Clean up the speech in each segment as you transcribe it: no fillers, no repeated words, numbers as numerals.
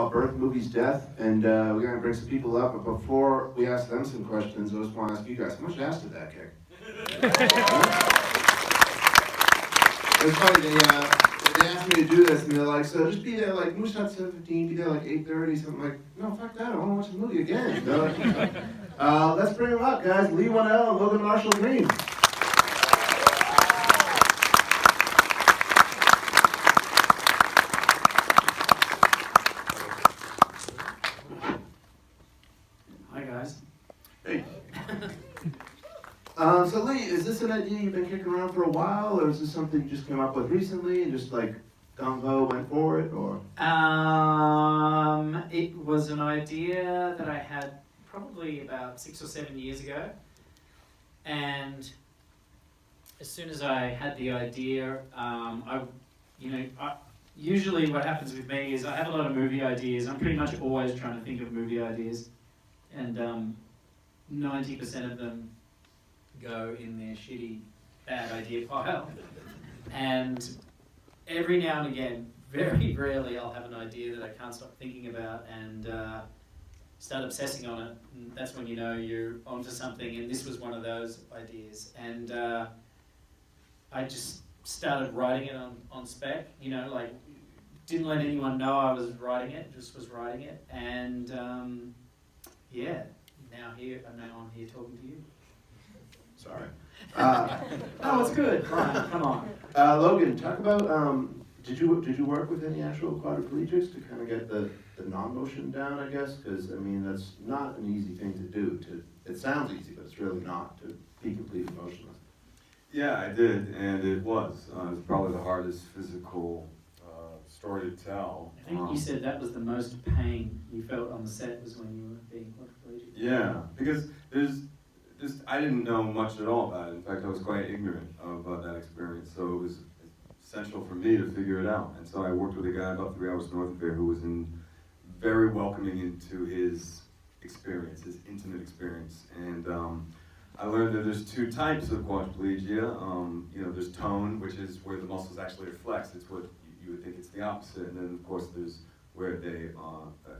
called Birth, Movies, Death, and we're going to bring some people up, but before we ask them some questions, I just want to ask you guys, how much ass did that kick? It was funny, they asked me to do this, and they're like, so just be there, like, Moose at 7:15, be there like 8:30, something like, no, fuck that, I want to watch the movie again. Let's bring them up, guys. Leigh Whannell and Logan Marshall Green. Hi, guys. Hey. So Leigh, is this an idea you've been kicking around for a while, or is this something you just came up with recently and just like gung-ho went for it, or? It was an idea that I had probably about 6 or 7 years ago, and as soon as I had the idea, usually what happens with me is I have a lot of movie ideas. I'm pretty much always trying to think of movie ideas, and 90% of them go in their shitty, bad idea pile. And every now and again, very rarely, I'll have an idea that I can't stop thinking about and start obsessing on it. And that's when you know you're onto something, and this was one of those ideas. And I just started writing it on spec, didn't let anyone know I was writing it, just was writing it. And now I'm here talking to you. Sorry. Oh, it's good. Fine, come on. Logan, talk about, did you work with any actual quadriplegics to kind of get the non-motion down, I guess? Because, I mean, that's not an easy thing to do. It sounds easy, but it's really not, to be completely motionless. Yeah, I did, and it was. It was probably the hardest physical story to tell. I think you said that was the most pain you felt on the set was when you were being quadriplegic. Yeah, because I didn't know much at all about it. In fact, I was quite ignorant of that experience, so it was essential for me to figure it out. And so I worked with a guy about 3 hours north of here who was very welcoming into his experience, his intimate experience. And I learned that there's 2 types of quadriplegia. There's tone, which is where the muscles actually are flexed. It's what you would think it's the opposite. And then, of course, there's where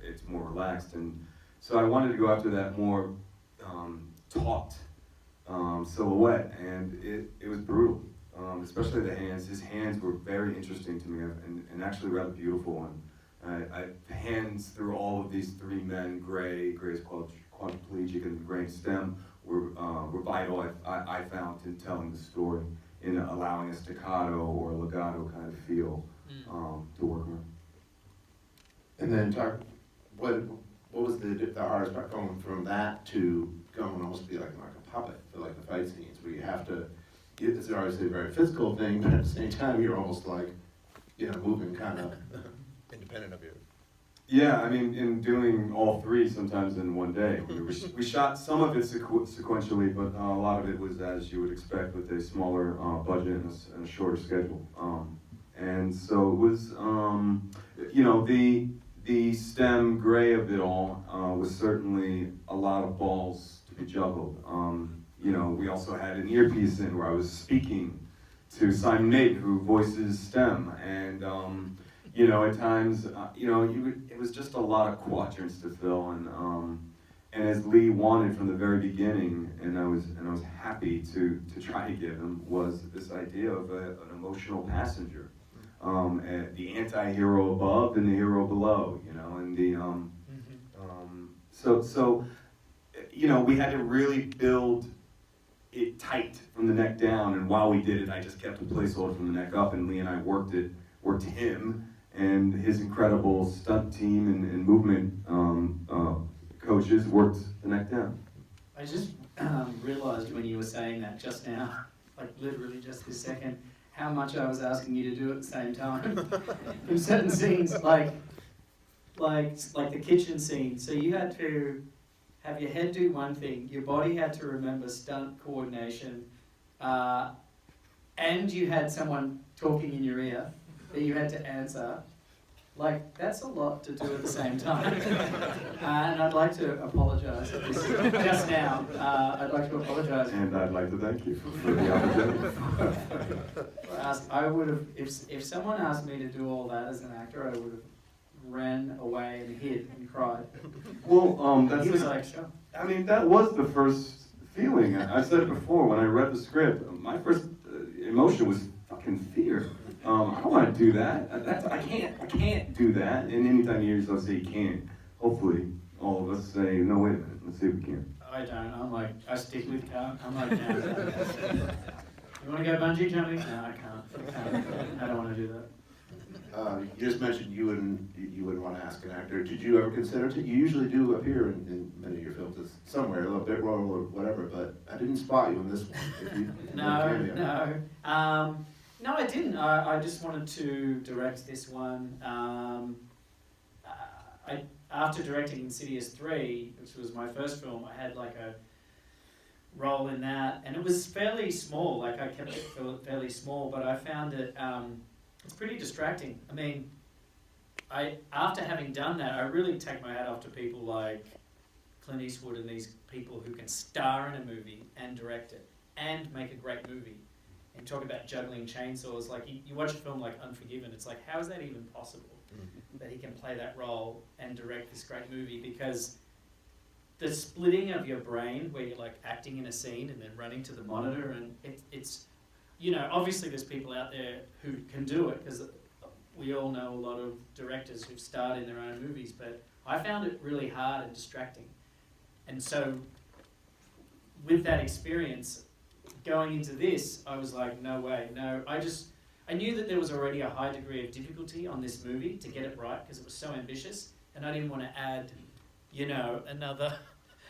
it's more relaxed. And so I wanted to go after that more taut silhouette, and it was brutal, especially the hands. His hands were very interesting to me and actually rather beautiful. And hands through all of these 3 men, Gray is quadriplegic, and Gray and Stem were vital, I found, in telling the story, in allowing a staccato or a legato kind of feel to work with. And then what was the hardest part going from that to going almost be like a puppet for like the fight scenes where you have to, it's obviously a very physical thing, but at the same time you're almost like, moving kind of independent of you. Yeah, I mean, in doing all 3 sometimes in one day. We shot some of it sequentially, but a lot of it was as you would expect with a smaller budget and a shorter schedule. And so it was, the Stem Gray of it all was certainly a lot of balls to be juggled. We also had an earpiece in where I was speaking to Simon Nate, who voices Stem, and at times, it was just a lot of quadrants to fill, and as Leigh wanted from the very beginning, and I was happy to try to give him, was this idea of an emotional passenger. The anti-hero above and the hero below, and we had to really build it tight from the neck down, and while we did it, I just kept a placeholder from the neck up, and Leigh and I worked him and his incredible stunt team and movement coaches worked the neck down. I just realized when you were saying that just now, like literally just this second, how much I was asking you to do at the same time in certain scenes, like the kitchen scene. So you had to have your head do one thing, your body had to remember stunt coordination, and you had someone talking in your ear that you had to answer. Like, that's a lot to do at the same time. And I'd like to apologize at this just now. I'd like to apologize. And I'd like to thank you for the opportunity. I would have, if someone asked me to do all that as an actor, I would have ran away and hid and cried. Well, that's He was like, sure. I mean, that was the first feeling. I said it before when I read the script. My first emotion was fucking fear. I don't want to do that. I can't do that. And anytime you hear yourself say you can't, hopefully all of us say, no, wait a minute, let's see if we can. I don't. I'm like, I stick with Kalent. I'm like, no. You want to go bungee jumping? No, I can't. I don't want to do that. You just mentioned you wouldn't want to ask an actor. Did you ever consider to? You usually do appear in many of your films as somewhere, a little bit role or whatever, but I didn't spot you in this one. If you No. No, I didn't. I just wanted to direct this one. After directing Insidious 3, which was my first film, I had like a role in that, and it was fairly small. Like I kept it fairly small, but I found it it's pretty distracting. I mean, after having done that, I really take my hat off to people like Clint Eastwood and these people who can star in a movie and direct it and make a great movie. And talk about juggling chainsaws. Like you watch a film like Unforgiven, it's like, how is that even possible? That he can play that role and direct this great movie, because the splitting of your brain where you're like acting in a scene and then running to the monitor, and it's you know, obviously there's people out there who can do it, because we all know a lot of directors who've starred in their own movies, but I found it really hard and distracting. And so with that experience, going into this, I was like, no way, no. I knew that there was already a high degree of difficulty on this movie to get it right, because it was so ambitious, and I didn't want to add, you know,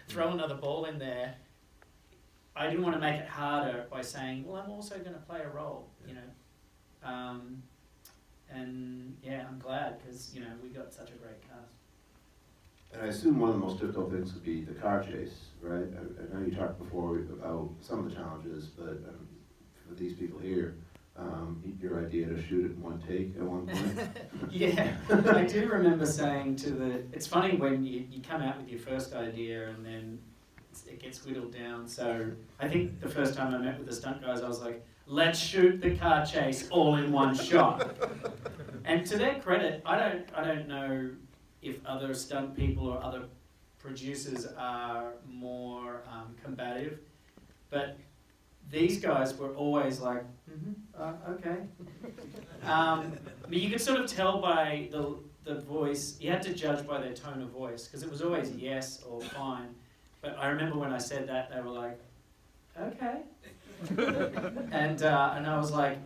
throw another ball in there. I didn't want to make it harder by saying, well, I'm also going to play a role, you know. And yeah, I'm glad, because, you know, we got such a great cast. And I assume one of the most difficult things would be the car chase, right? I know you talked before about some of the challenges, but for these people here, your idea to shoot it in one take at one point. Yeah, I do remember saying it's funny when you come out with your first idea and then it gets whittled down. So I think the first time I met with the stunt guys, I was like, let's shoot the car chase all in one shot. And to their credit, I don't know if other stunt people or other producers are more combative, but these guys were always like, okay. I mean, you could sort of tell by the voice, you had to judge by their tone of voice, because it was always yes or fine. But I remember when I said that, they were like, okay. And I was like,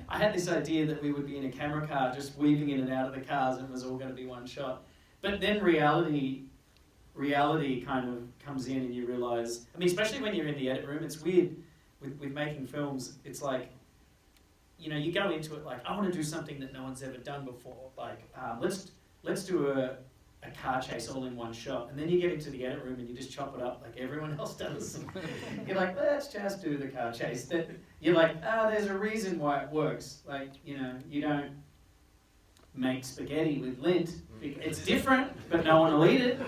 I had this idea that we would be in a camera car just weaving in and out of the cars, and it was all going to be one shot. But then reality kind of comes in, and you realise, I mean, especially when you're in the edit room, it's weird with making films. It's like, you know, you go into it like, I want to do something that no one's ever done before. Like, let's do a car chase all in one shot. And then you get into the edit room and you just chop it up like everyone else does. You're like, let's just do the car chase. You're like, there's a reason why it works. Like, you know, you don't make spaghetti with lint. It's different, but no one will eat it.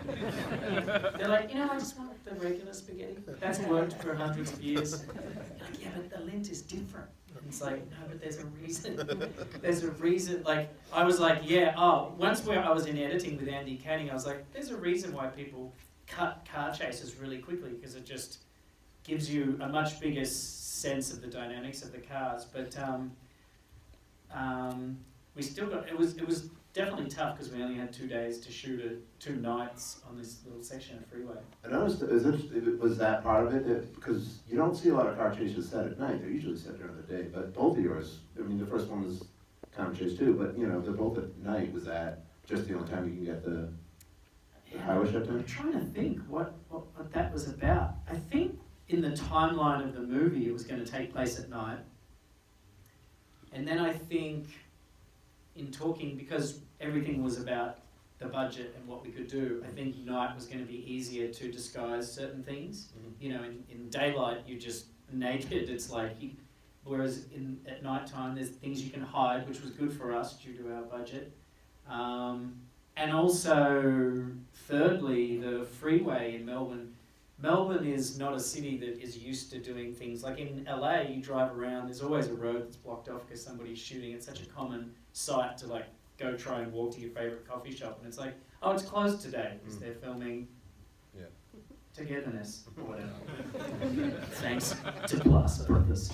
They're like, you know, I just want the regular spaghetti. That's worked for hundreds of years. You're like, yeah, but the lint is different. And it's like, no, but there's a reason. There's a reason. Like, I was like, once I was in editing with Andy Canning, I was like, there's a reason why people cut car chases really quickly, because it just gives you a much bigger sense of the dynamics of the cars. But we still got, it was definitely tough, because we only had 2 days to shoot it, 2 nights on this little section of freeway. I noticed, was that part of it? Because you don't see a lot of car chases set at night. They're usually set during the day. But both of yours, I mean, the first one was kind of chase too, but, you know, they're both at night. Was that just the only time you can get the highway shut down? I'm trying to think what that was about. I think in the timeline of the movie, it was going to take place at night. And then I think in talking, because everything was about the budget and what we could do, I think night was going to be easier to disguise certain things. Mm-hmm. You know, in daylight, you're just naked. It's like, whereas at night time, there's things you can hide, which was good for us due to our budget. And also, thirdly, the freeway in Melbourne. Melbourne is not a city that is used to doing things. Like in LA, you drive around, there's always a road that's blocked off because somebody's shooting. It's such a common sight to like go try and walk to your favourite coffee shop, and it's like, oh, it's closed today because they're filming Togetherness or whatever. Thanks to Plus Brothers.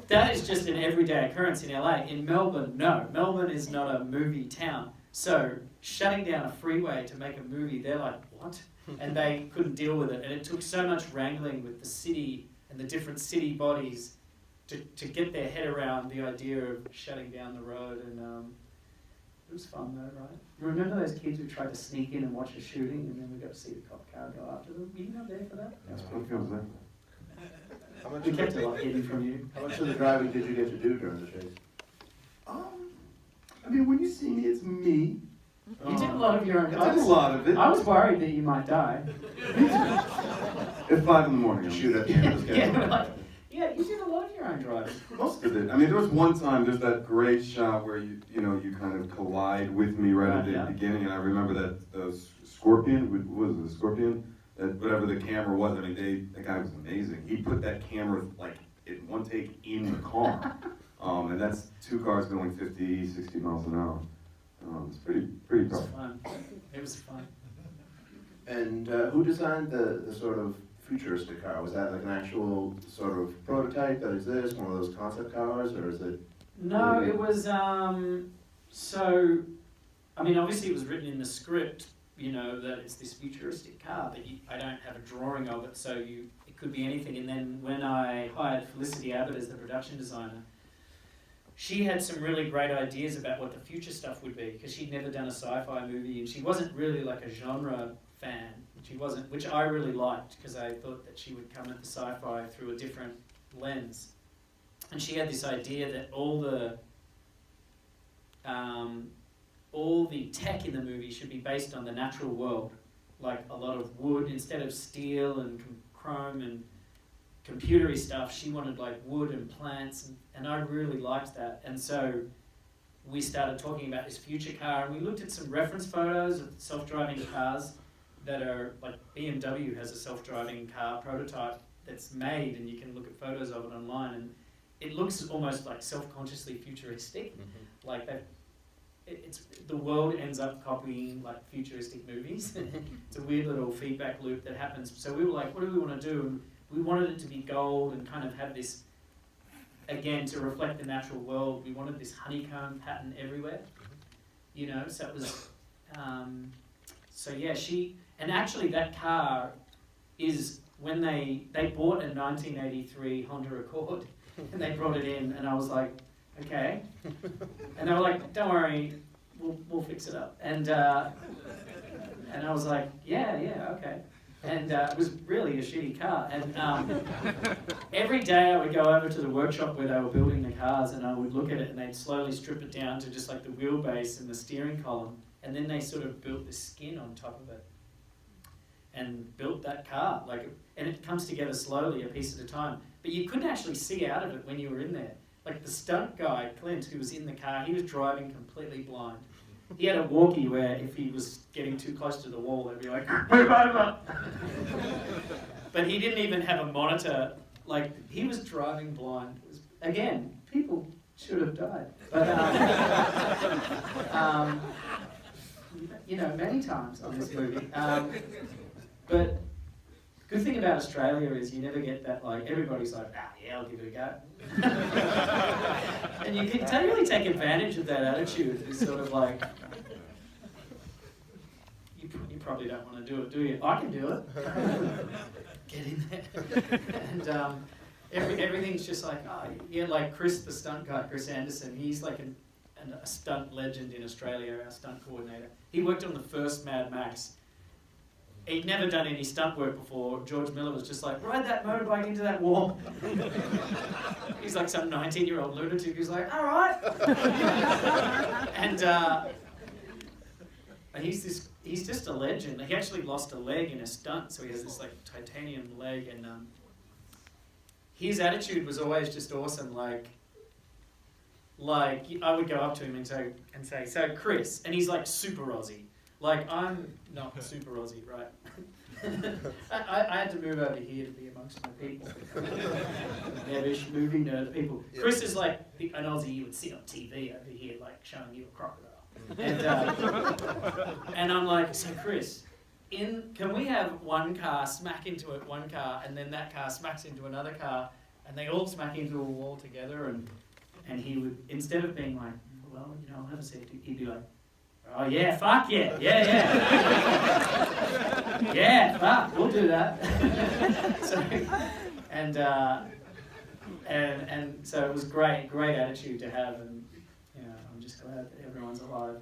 That is just an everyday occurrence in LA. In Melbourne, no. Melbourne is not a movie town. So shutting down a freeway to make a movie, they're like, what? And they couldn't deal with it. And it took so much wrangling with the city and the different city bodies to get their head around the idea of shutting down the road. And it was fun though, right? Remember those kids who tried to sneak in and watch a shooting, and then we got to see the cop car go after them? Were you not there for that? That's what feels like. How much We of kept the, it like hidden from you. how much of the driving did you get to do during the chase? I mean, when you see me, it's me. You did a lot of your own. I did a lot of it. I was worried that you might die. At 5 in the morning. I'm Shoot at the end of the Yeah, schedule. we're like, yeah, you did a lot of your own driving. Most of it. I mean, there was one time, there's that great shot where you kind of collide with me right at the Yeah. beginning, and I remember that scorpion, what was it, a scorpion? That whatever the camera was, I mean, that guy was amazing. He put that camera, like, in one take in the car. And that's 2 cars going 50, 60 miles an hour. It's pretty It was tough. fun. It was fun. And who designed the sort of futuristic car? Was that like an actual sort of prototype that exists, one of those concept cars, or is it? No, it was, so, I mean, obviously it was written in the script, you know, that it's this futuristic car, but I don't have a drawing of it, so it could be anything. And then when I hired Felicity Abbott as the production designer, she had some really great ideas about what the future stuff would be, because she'd never done a sci-fi movie, and she wasn't really like a genre fan. She wasn't, which I really liked, because I thought that she would come at the sci-fi through a different lens. And she had this idea that all the tech in the movie should be based on the natural world, like a lot of wood instead of steel and chrome and computery stuff. She wanted like wood and plants, and I really liked that. And so we started talking about this future car, and we looked at some reference photos of self-driving cars that are like BMW has a self-driving car prototype that's made, and you can look at photos of it online, and it looks almost like self-consciously futuristic. Like that, it's the world ends up copying like futuristic movies. It's a weird little feedback loop that happens. So we were like, what do we want to do? And we wanted it to be gold and kind of have this, again, to reflect the natural world. We wanted this honeycomb pattern everywhere, you know. So it was, so yeah, and actually that car is when they bought a 1983 Honda Accord and they brought it in, and I was like, okay, and they were like, don't worry, we'll fix it up, and I was like, yeah, okay. And it was really a shitty car. And every day I would go over to the workshop where they were building the cars, and I would look at it, and they'd slowly strip it down to just like the wheelbase and the steering column. And then they sort of built the skin on top of it and built that car. And it comes together slowly, a piece at a time. But you couldn't actually see out of it when you were in there. Like the stunt guy, Clint, who was in the car, he was driving completely blind. He had a walkie where if he was getting too close to the wall, they'd be like, move over! But he didn't even have a monitor. Like, he was driving blind. Again, people should have died. But, you know, many times on this movie. But the good thing about Australia is you never get that, like, everybody's like, yeah, I'll give it a go. And you can really take advantage of that attitude. It's sort of like, you probably don't want to do it, do you? I can do it. Get in there. And everything's just like, like Chris, the stunt guy, Chris Anderson, he's like a stunt legend in Australia, our stunt coordinator. He worked on the first Mad Max. He'd never done any stunt work before. George Miller was just like, ride that motorbike into that wall. He's like some 19-year-old lunatic who's like, all right. And he's just a legend. He actually lost a leg in a stunt, so he has this like titanium leg. And his attitude was always just awesome. Like I would go up to him and say, so Chris, and he's like super Aussie. Like, I'm not super Aussie, right? I had to move over here to be amongst my people. Nebbish movie nerd people. Yeah. Chris is like an Aussie you would see on TV over here, like showing you a crocodile. And I'm like, so Chris, can we have one car smack into one car, and then that car smacks into another car, and they all smack into a wall together, and he would, instead of being like, well, you know, I'll have a safety, he'd be like, oh yeah, fuck yeah, yeah. Yeah, fuck, we'll do that. So, and so it was great attitude to have, and you know, I'm just glad that everyone's alive.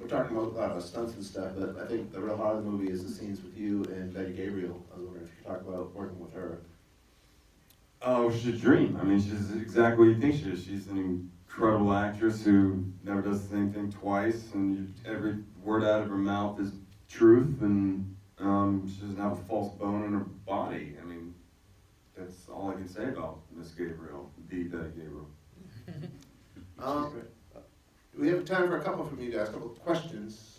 We're talking about stunts and stuff, but I think the real heart of the movie is the scenes with you and Betty Gabriel. I was wondering if you could talk about working with her. Oh, she's a dream. I mean, she's exactly what you think she is. She's an incredible actress who never does the same thing twice, and every word out of her mouth is truth, and she doesn't have a false bone in her body. I mean, that's all I can say about Miss Gabriel, the Betty Gabriel. We have time for a couple from you guys, a couple of questions.